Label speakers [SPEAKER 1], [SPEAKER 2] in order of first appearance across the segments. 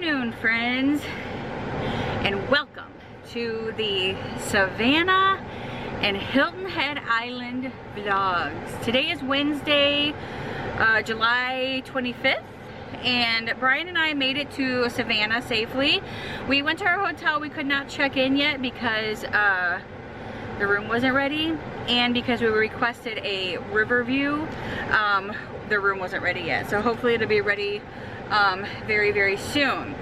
[SPEAKER 1] afternoon, friends, and welcome to the Savannah and Hilton Head Island vlogs. Today is Wednesday, July 25th, and Brian and I made it to Savannah safely. We went to our hotel. We could not check in yet because the room wasn't ready, and because we requested a river view, the room wasn't ready yet. So hopefully it'll be ready very, very soon.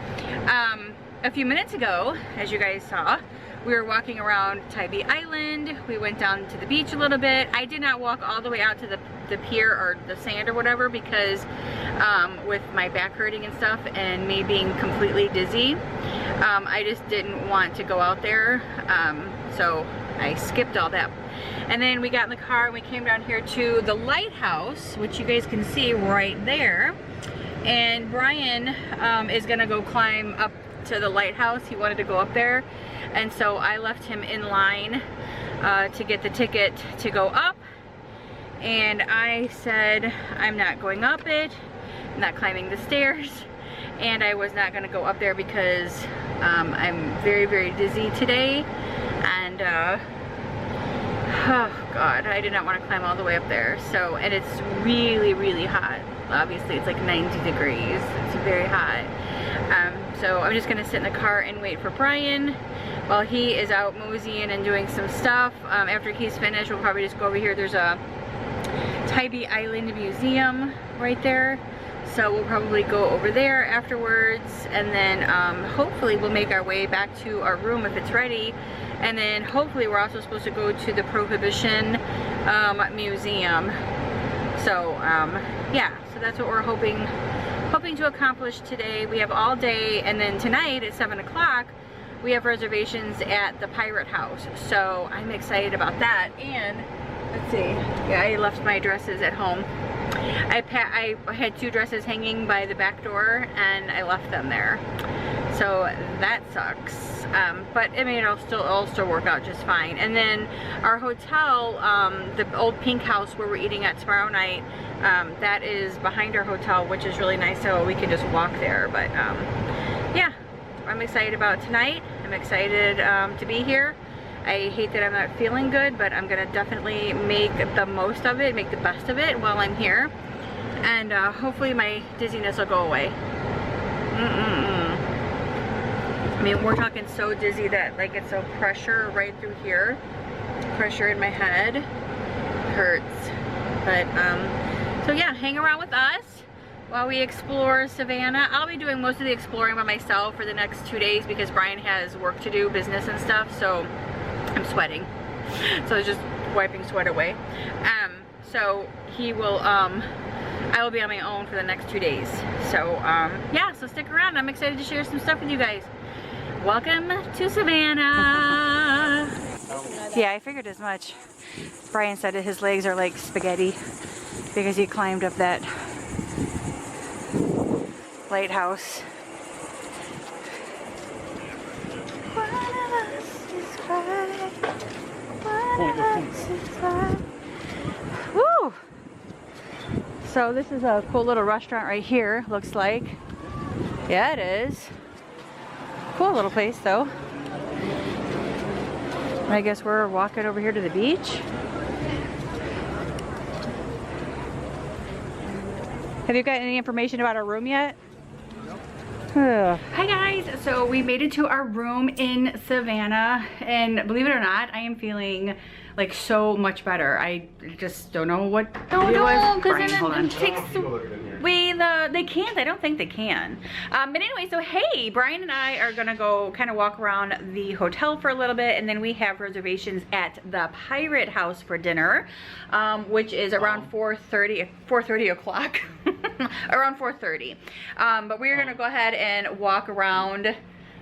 [SPEAKER 1] A few minutes ago, as you guys saw, we were walking around Tybee Island. We went down to the beach a little bit. I did not walk all the way out to the pier or the sand or whatever because with my back hurting and stuff and me being completely dizzy, I just didn't want to go out there. So I skipped all that. And then we got in the car and we came down here to the Lighthouse, which you guys can see right there. And Brian is gonna go climb up to the lighthouse. He wanted to go up there, and so I left him in line to get the ticket to go up, and I said I'm not going up it, I'm not climbing the stairs, and I was not gonna go up there because I'm very, very dizzy today, and oh god, I did not want to climb all the way up there. So, and it's really, really hot. Obviously it's like 90 degrees. It's very hot. So I'm just gonna sit in the car and wait for Brian while he is out moseying and doing some stuff. After he's finished, we'll probably just go over here. There's a Tybee Island Museum right there. So we'll probably go over there afterwards, and then hopefully we'll make our way back to our room if it's ready. And then hopefully we're also supposed to go to the Prohibition Museum. So yeah, so that's what we're hoping to accomplish today. We have all day, and then tonight at 7 o'clock we have reservations at the Pirate House. So I'm excited about that. And let's see, yeah, I left my dresses at home. I had 2 dresses hanging by the back door and I left them there. So that sucks. But I mean, it'll still work out just fine. And then our hotel, the old pink house where we're eating at tomorrow night, that is behind our hotel, which is really nice, so we can just walk there. But yeah, I'm excited about tonight. I'm excited to be here. I hate that I'm not feeling good, but I'm gonna definitely make the most of it, make the best of it while I'm here. And hopefully my dizziness will go away. I mean, we're talking so dizzy that like it's so pressure right through here. Pressure in my head hurts. But so yeah, hang around with us while we explore Savannah. I'll be doing most of the exploring by myself for the next 2 days because Brian has work to do, business and stuff, so I'm sweating. So it's just wiping sweat away. So he will, I will be on my own for the next 2 days. So yeah, so stick around. I'm excited to share some stuff with you guys. Welcome to Savannah. Yeah, I figured as much. Brian said that his legs are like spaghetti because he climbed up that lighthouse. One of us is right. One of us is right. Woo! So this is a cool little restaurant right here, looks like. Yeah, it is. Cool little place though. I guess we're walking over here to the beach. Have you got any information about our room yet? Hi guys, so we made it to our room in Savannah, and believe it or not, I am feeling like so much better. I just don't know what to do because it takes away they can't. I don't think they can. But anyway, so hey, Brian and I are gonna go kind of walk around the hotel for a little bit, and then we have reservations at the Pirate House for dinner, which is around 4:30 o'clock. Around 4:30. But we're gonna go ahead and walk around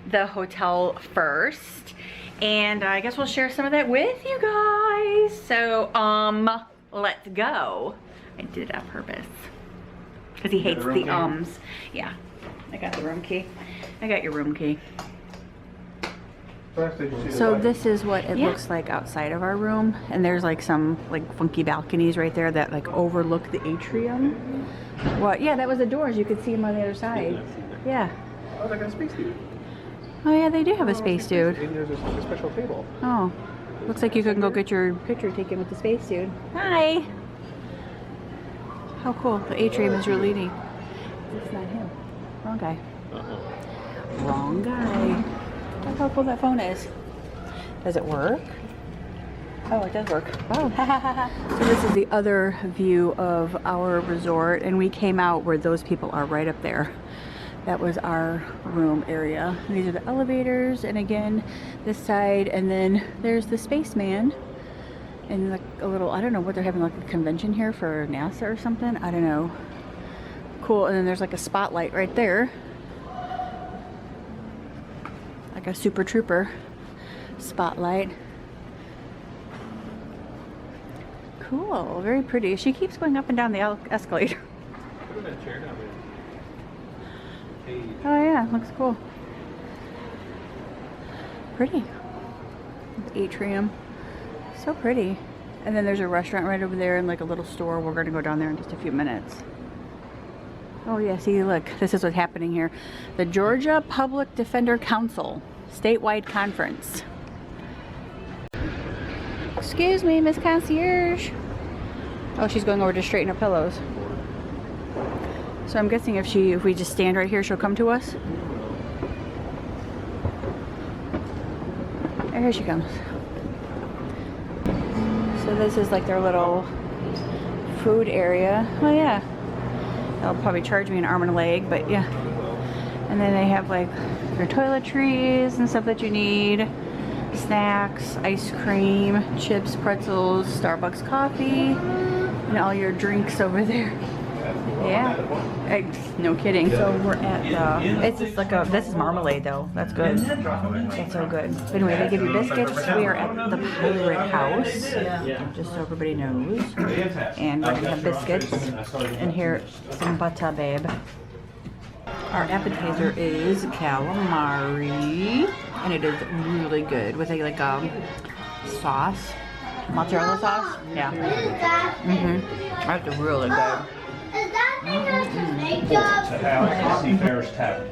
[SPEAKER 1] the hotel first, and I guess we'll share some of that with you guys. So let's go. I did it on purpose because he hates the ums. Yeah, I got the room key. I got your room key. So this is what it looks like outside of our room, and there's like some like funky balconies right there that like overlook the atrium. What? Yeah, that was the doors. You could see them on the other side. Yeah.
[SPEAKER 2] Oh, they got a space dude.
[SPEAKER 1] Oh yeah, they do have a space dude.
[SPEAKER 2] And there's a special table.
[SPEAKER 1] Oh, looks like you can go get your picture taken with the space dude. Hi. How cool. The atrium is really neat. It's not him. Wrong guy. Wrong guy. Look how cool that phone is. Does it work? Oh, it does work. Oh, so this is the other view of our resort, and we came out where those people are right up there. That was our room area. And these are the elevators, and again, this side, and then there's the spaceman. And like a little, I don't know what they're having, like a convention here for NASA or something. I don't know. Cool, and then there's like a spotlight right there. Like a Super Trooper spotlight. Cool, very pretty. She keeps going up and down the escalator.
[SPEAKER 2] Look at that chair down there. Hey.
[SPEAKER 1] Oh yeah, looks cool. Pretty. The atrium. So pretty. And then there's a restaurant right over there and like a little store. We're going to go down there in just a few minutes. Oh yeah, see, look, this is what's happening here. The Georgia Public Defender Council statewide conference. Excuse me, Miss Concierge. Oh, she's going over to straighten her pillows. So I'm guessing if we just stand right here, she'll come to us. Oh, here she comes. So this is like their little food area. Oh yeah. They'll probably charge me an arm and a leg, but yeah. And then they have like their toiletries and stuff that you need. Snacks, ice cream, chips, pretzels, Starbucks coffee, and all your drinks over there. Yeah, no kidding. So we're at it's just like this is marmalade though. That's good. That's so good. But anyway, they give you biscuits. We are at the Pirate House, just so everybody knows. And we're gonna have biscuits. And here, some butter, babe. Our appetizer is calamari, and it is really good with a like sauce, mozzarella sauce. Yeah. That's really good.
[SPEAKER 3] To house the Seafarers Tavern,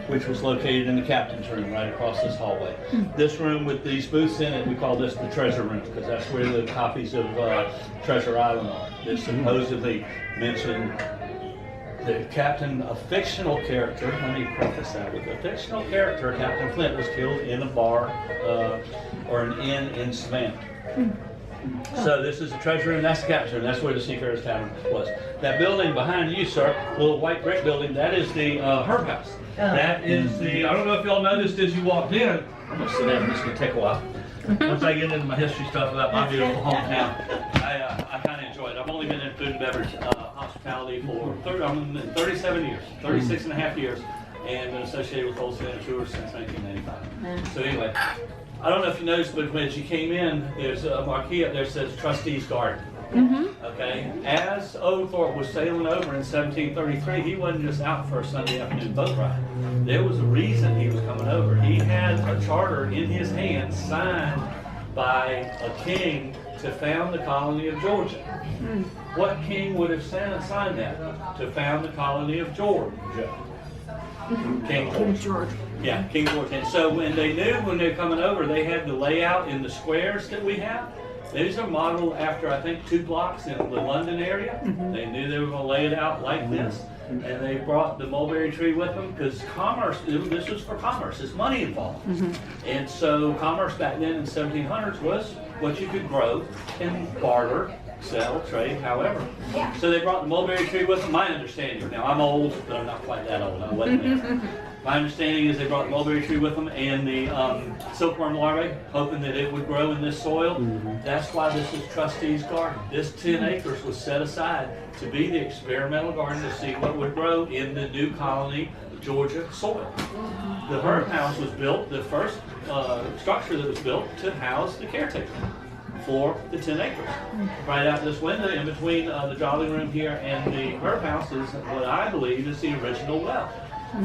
[SPEAKER 3] which was located in the captain's room right across this hallway. This room with these booths in it, we call this the treasure room because that's where the copies of Treasure Island are. They supposedly mention the captain, a fictional character, let me preface that with a fictional character, Captain Flint, was killed in a bar or an inn in Savannah. So this is the treasure room, that's the captain's room, that's where the Seafarers Tavern was. That building behind you, sir, little white brick building, that is the Herb House. That is the, I don't know if y'all noticed as you walked in, I'm gonna sit down, this is gonna take a while. Once I get into my history stuff about my beautiful hometown, I kind of enjoy it. I've only been in food and beverage hospitality for 37 years, 36 and a half years, and been associated with Wholesale Tours since 1995. So anyway, I don't know if you noticed, but when you came in, there's a marquee up there that says Trustee's Garden. Okay, as Oglethorpe was sailing over in 1733, he wasn't just out for a Sunday afternoon boat ride. There was a reason he was coming over. He had a charter in his hand signed by a king to found the colony of Georgia. What king would have signed that? To found the colony of Georgia. King George. Yeah, King George. And so when they knew when they were coming over, they had the layout in the squares that we have. These are modeled after, I think, 2 blocks in the London area. They knew they were going to lay it out like this. And they brought the mulberry tree with them because commerce, this was for commerce, there's money involved. And so commerce back then in the 1700s was what you could grow and barter, sell, trade, however. So they brought the mulberry tree with them, my understanding. Now I'm old, but I'm not quite that old, I wasn't there. My understanding is they brought the mulberry tree with them and the silkworm larvae, hoping that it would grow in this soil. That's why this is Trustee's Garden. This 10 acres was set aside to be the experimental garden to see what would grow in the new colony, Georgia soil. The Herb House was built, the first structure that was built to house the caretaker for the 10 acres. Right out this window in between the jolly room here and the Herb House is what I believe is the original well.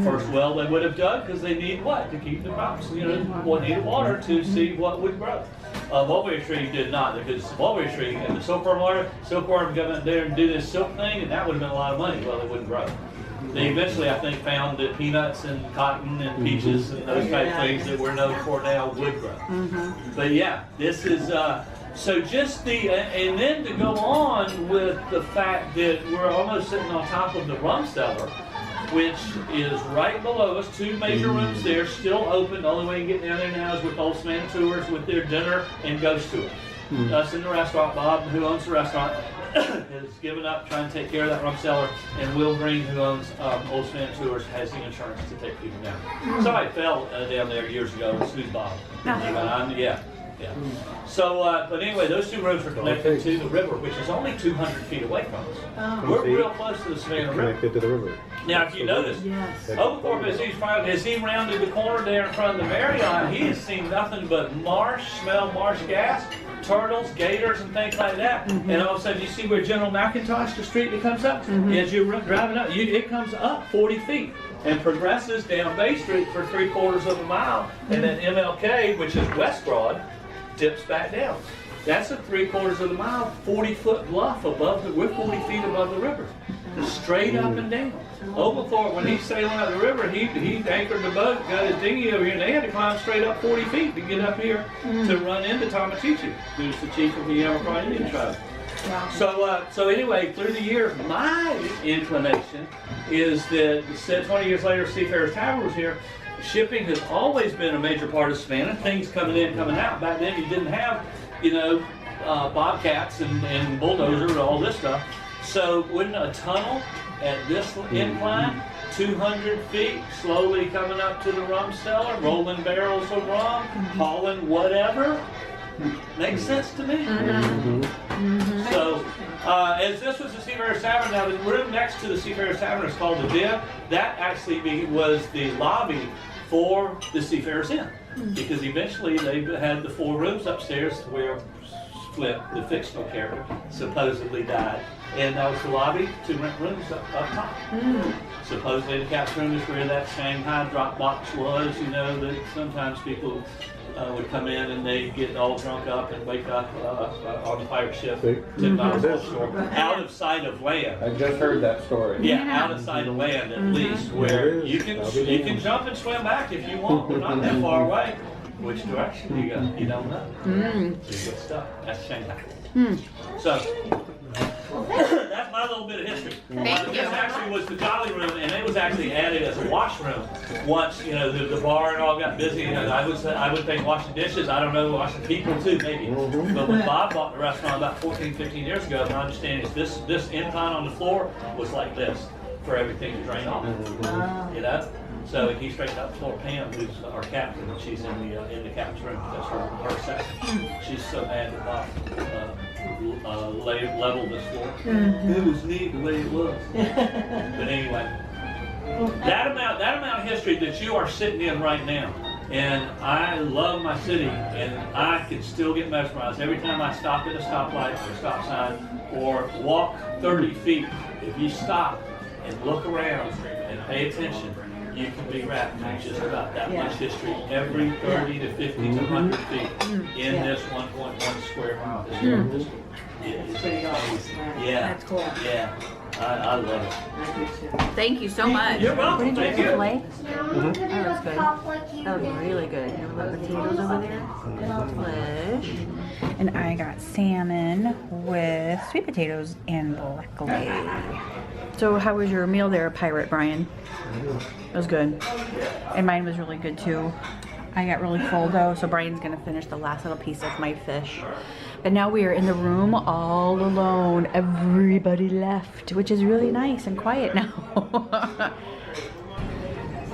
[SPEAKER 3] First well they would have dug because they need what? To keep the crops, you know, what needed water to see what would grow. Mulberry tree did not, because mulberry tree and the silkworm larvae, silkworm come in there and do this silk thing, and that would have been a lot of money. Well, it wouldn't grow. They eventually, I think, found that peanuts and cotton and peaches and those type of things that we're known for now would grow. But yeah, this is, so just and then to go on with the fact that we're almost sitting on top of the rum cellar, which is right below us, 2 major rooms there, still open. The only way you get down there now is with Old Savannah Tours with their dinner and ghost tour. Us in the restaurant, Bob, who owns the restaurant, has given up trying to take care of that rum cellar, and Will Green, who owns Old Savannah Tours, has the insurance to take people down. Somebody fell down there years ago, and sued Bob. Yeah. So, but anyway, those 2 rooms are connected to the river, which is only 200 feet away from us. We're real close to the Savannah River.
[SPEAKER 2] Connected to the river.
[SPEAKER 3] Now, if you notice, Oglethorpe, as he rounded the corner there in front of the Marriott, he has seen nothing but marsh, marsh gas, turtles, gators, and things like that. And all of a sudden, you see where General McIntosh, the street that comes up, as you're driving up, it comes up 40 feet. And progresses down Bay Street for 3/4 of a mile, and then MLK, which is West Broad, dips back down. That's a 3/4 of the mile, 40-foot bluff above we're 40 feet above the river. Straight up and down. Oglethorpe, when he's sailing out the river, he anchored the boat, got his dinghy over here, and they had to climb straight up 40 feet to get up here to run into Tomachichi, who's the chief of the Yamaha Indian tribe. So anyway, through the years, my inclination is that 20 years later, Seafarers Tavern was here. Shipping has always been a major part of Savannah. Things coming in, coming out. Back then, you didn't have, bobcats and bulldozers and all this stuff. So wouldn't a tunnel at this incline, 200 feet, slowly coming up to the rum cellar, rolling barrels of rum, hauling whatever, makes sense to me. So, as this was the Seafarers Tavern, now the room next to the Seafarers Tavern is called the Dip. That actually was the lobby for the Seafarers Inn, because eventually they had the 4 rooms upstairs where Flip, the fictional character, supposedly died. And that was the lobby to rent rooms up top. Supposedly the cap's room is where that Shanghai drop box was, that sometimes people would come in and they'd get all drunk up and wake up on the pirate ship 10 miles offshore, out of sight of land.
[SPEAKER 2] I just heard that story.
[SPEAKER 3] Yeah, out of sight of land at least, where you can jump and swim back if you want. We're not that far away. Which direction you go? You don't know. So you get stuck. That's Shanghai. So that's my little bit of history. This actually was the Jolly Room, and it was actually added as a washroom once the bar and all got busy. I would think washing dishes. I don't know, washing people too maybe. But when Bob bought the restaurant about 14, 15 years ago, my understanding is this incline on the floor was like this for everything to drain off. So he straightened out the floor. Pam, who's our captain, and she's in the captain's room. That's her section. She's so mad that Bob leveled this floor. It was neat the way it was. But anyway, that amount of history that you are sitting in right now, and I love my city, and I can still get mesmerized every time I stop at a stoplight or a stop sign or walk 30 feet. If you stop and look around and pay attention, you can be wrapped in just about that much history every 30 to 50 to 100 feet in this 1.1 square mile historic district. It's pretty awesome. Yeah. That's cool. Yeah. I love it.
[SPEAKER 1] Thank you so much.
[SPEAKER 3] You're welcome. Thank you.
[SPEAKER 1] That was good. That was really good. You have a little potatoes over there. Flesh. And I got salmon with sweet potatoes and broccoli. So how was your meal there, Pirate Brian? It was good. And mine was really good too. I got really full though, so Brian's gonna finish the last little piece of my fish. But now we are in the room all alone. Everybody left, which is really nice and quiet now.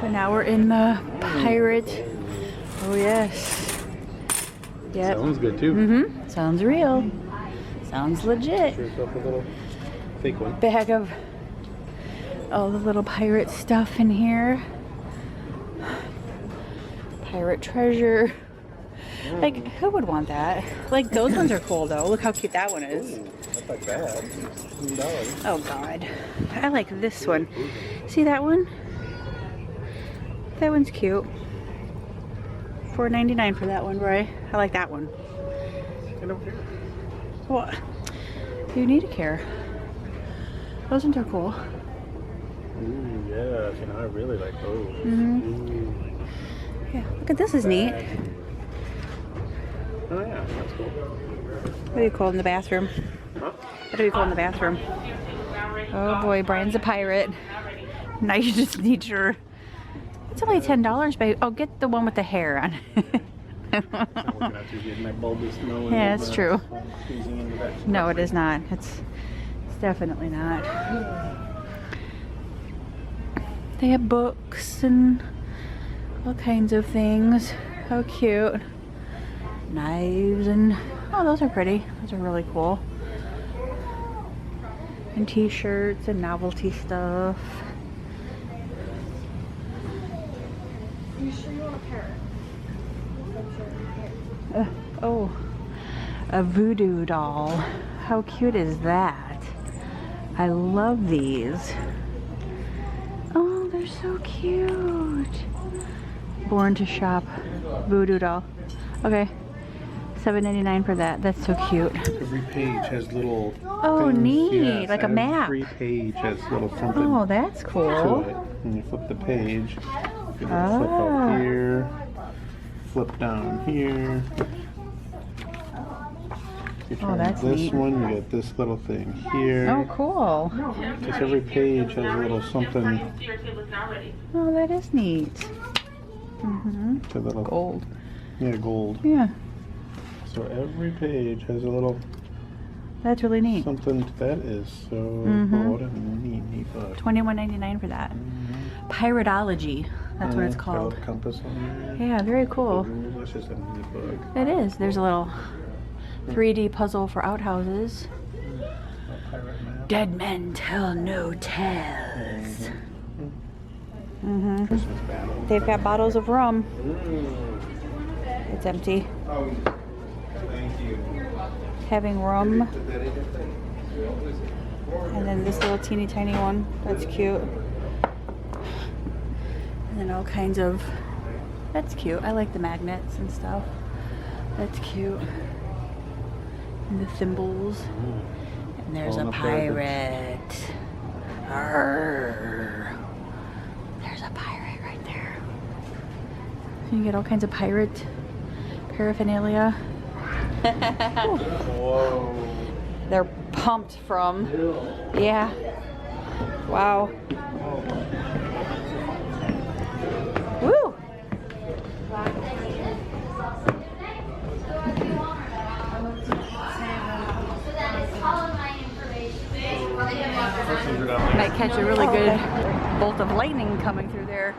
[SPEAKER 1] So now we're in the pirate. Oh yes. Yep.
[SPEAKER 2] Sounds good too.
[SPEAKER 1] Sounds real. Sounds legit.
[SPEAKER 2] Get yourself a little fake one.
[SPEAKER 1] Bag of all the little pirate stuff in here. Pirate treasure. Like, who would want that? Like, those ones are cool though. Look how cute that one is.
[SPEAKER 2] That's not bad. $15.
[SPEAKER 1] Oh god. I like this one. See that one? That one's cute. $4.99 for that one, Roy. I like that one.
[SPEAKER 2] I don't care.
[SPEAKER 1] What? You need to care. Those ones are cool.
[SPEAKER 2] Ooh, yeah. You know, I really like those.
[SPEAKER 1] Mm-hmm. Yeah, look at this is neat.
[SPEAKER 2] Oh yeah, that's cool.
[SPEAKER 1] What do you call it in the bathroom?
[SPEAKER 2] Huh?
[SPEAKER 1] What do you call it in the bathroom? Oh boy, Brian's a pirate. Now you just need your... It's only $10, babe. Oh, get the one with the hair on.
[SPEAKER 2] I'm looking at you getting my bulbous nose.
[SPEAKER 1] Yeah, it's true.
[SPEAKER 2] Squeezing into that.
[SPEAKER 1] No, it is not. It's definitely not. They have books and all kinds of things. How cute. Knives and... Oh, those are pretty. Those are really cool. And t-shirts and novelty stuff.
[SPEAKER 4] Are you sure you want a parrot?
[SPEAKER 1] Oh, a voodoo doll. How cute is that? I love these. Oh, they're so cute. Born to shop. Voodoo doll. Okay. $7.99 for that. That's so cute.
[SPEAKER 2] Every page has little.
[SPEAKER 1] Oh,
[SPEAKER 2] things.
[SPEAKER 1] neat.
[SPEAKER 2] Yes,
[SPEAKER 1] Like a map.
[SPEAKER 2] Every page has little something
[SPEAKER 1] Oh, that's
[SPEAKER 2] to
[SPEAKER 1] cool.
[SPEAKER 2] it. And you flip the page. You flip
[SPEAKER 1] Ah.
[SPEAKER 2] up here. Flip down here. You
[SPEAKER 1] Oh,
[SPEAKER 2] turn
[SPEAKER 1] that's
[SPEAKER 2] this
[SPEAKER 1] neat.
[SPEAKER 2] one, you get this little thing here.
[SPEAKER 1] Oh, cool.
[SPEAKER 2] Because every page has a little something.
[SPEAKER 1] Oh, that is neat. Mm-hmm.
[SPEAKER 2] A little,
[SPEAKER 1] Gold.
[SPEAKER 2] Yeah, gold.
[SPEAKER 1] Yeah,
[SPEAKER 2] So every page has a little
[SPEAKER 1] that's really neat.
[SPEAKER 2] something. That is so
[SPEAKER 1] Mhm.
[SPEAKER 2] cool. What a neat book.
[SPEAKER 1] $21.99 for that. Piratology. That's what it's
[SPEAKER 2] Got a
[SPEAKER 1] called.
[SPEAKER 2] little compass on there.
[SPEAKER 1] Yeah, very cool.
[SPEAKER 2] Ooh, that's just a neat book.
[SPEAKER 1] It is. There's a little 3D puzzle for outhouses.
[SPEAKER 2] A pirate map.
[SPEAKER 1] Dead men tell no tales. Mm-hmm.
[SPEAKER 2] Christmas battle.
[SPEAKER 1] They've got bottles of rum. It's empty.
[SPEAKER 2] Thank you.
[SPEAKER 1] Having rum. And then this little teeny tiny one. That's cute. And then all kinds of... That's cute. I like the magnets and stuff. That's cute. And the thimbles. And there's
[SPEAKER 2] All
[SPEAKER 1] a
[SPEAKER 2] in the package.
[SPEAKER 1] pirate. Arrgh. There's a pirate right there. So you get all kinds of pirate paraphernalia.
[SPEAKER 2] Whoa.
[SPEAKER 1] They're pumped from. Yeah. Wow. Woo! Might catch a really good bolt of lightning coming through there.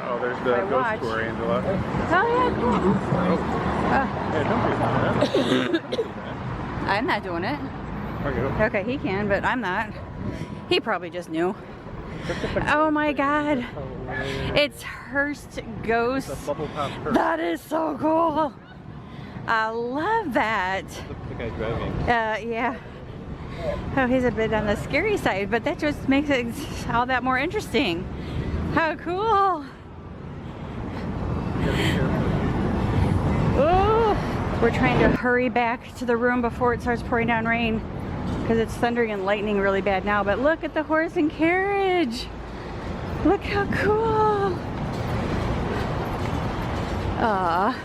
[SPEAKER 2] Oh, there's
[SPEAKER 1] I
[SPEAKER 2] the ghost
[SPEAKER 1] watched.
[SPEAKER 2] tour, Angela.
[SPEAKER 1] Oh yeah, cool.
[SPEAKER 2] Yeah, don't do that.
[SPEAKER 1] I'm not doing it.
[SPEAKER 2] Okay.
[SPEAKER 1] Okay, he can, but I'm not. He probably just knew. Oh my god. It's Hearst Ghost.
[SPEAKER 2] The bubble pop first.
[SPEAKER 1] That is so cool. I love that.
[SPEAKER 2] Look at the guy driving.
[SPEAKER 1] Yeah. Oh, he's a bit on the scary side, but that just makes it all that more interesting. How cool. Ooh. We're trying to hurry back to the room before it starts pouring down rain because it's thundering and lightning really bad now. But look at the horse and carriage. Look how cool. Aw.